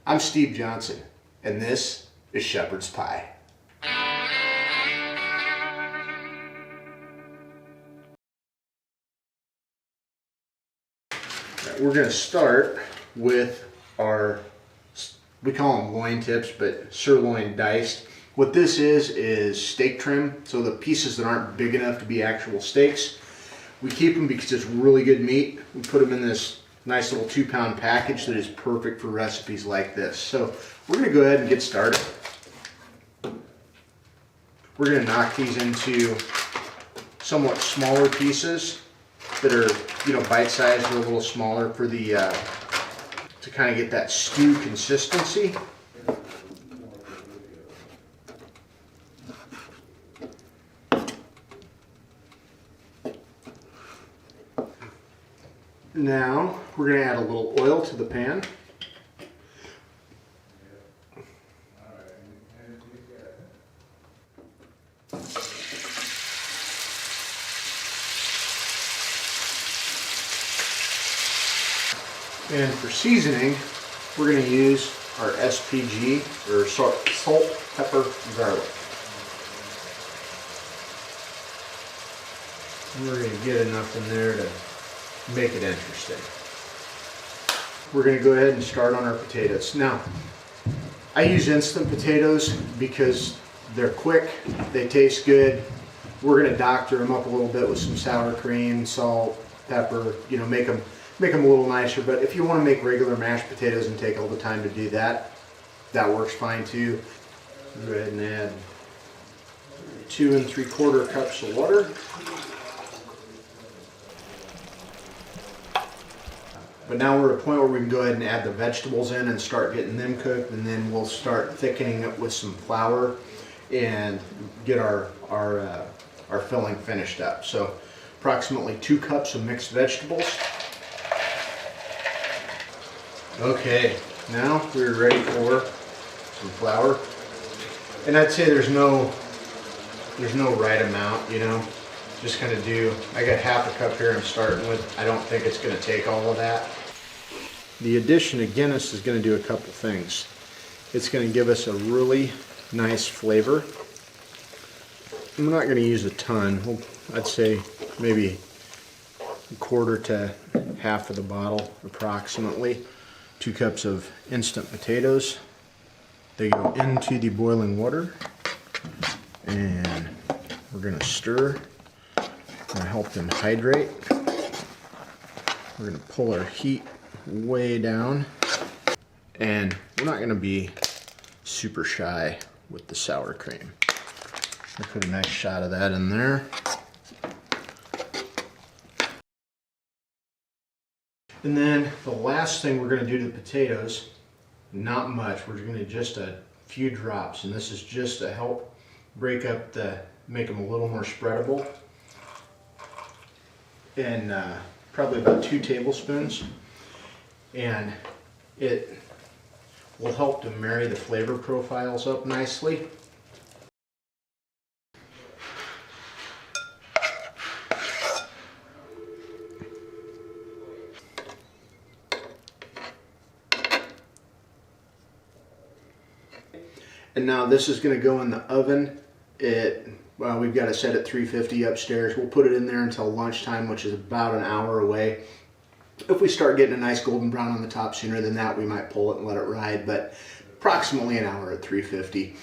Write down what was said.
I'm Steve Johnson, and this is Shepherd's Pie. Right, we're going to start with our, we call them loin tips, but sirloin diced. What this is steak trim, so the pieces that aren't big enough to be actual steaks. We keep them because it's really good meat. We put them in this nice little 2-pound package that is perfect for recipes like this. So we're going to go ahead and get started. We're going to knock these into somewhat smaller pieces that are, bite-sized or a little smaller for the to kind of get that stew consistency. Now we're going to add a little oil to the pan. And for seasoning, we're going to use our SPG, or salt, pepper, garlic. And we're going to get enough in there to make it interesting. We're going to go ahead and start on our potatoes. Now, I use instant potatoes because they're quick, they taste good. We're going to doctor them up a little bit with some sour cream, salt, pepper, make them a little nicer. But if you want to make regular mashed potatoes and take all the time to do that, that works fine too. Go ahead and add 2 3/4 cups of water. But now we're at a point where we can go ahead and add the vegetables in and start getting them cooked, and then we'll start thickening it with some flour and get our filling finished up. So approximately 2 cups of mixed vegetables. Okay, now we're ready for some flour. And I'd say there's no right amount, just kind of do, I got half a cup here I'm starting with. I don't think it's going to take all of that. The addition of Guinness is going to do a couple things. It's going to give us a really nice flavor. I'm not going to use a ton. I'd say maybe 1/4 to half of the bottle approximately. 2 cups of instant potatoes. They go into the boiling water, and we're going to stir and help them hydrate. We're going to pull our heat way down, and we're not going to be super shy with the sour cream. I put a nice shot of that in there. And then the last thing we're going to do to the potatoes, not much, we're going to just a few drops, and this is just to help break up make them a little more spreadable. And probably about 2 tablespoons, and it will help to marry the flavor profiles up nicely. And now this is going to go in the oven. We've got it set at 350 upstairs. We'll put it in there until lunchtime, which is about an hour away. If we start getting a nice golden brown on the top sooner than that, we might pull it and let it ride, but approximately an hour at 350.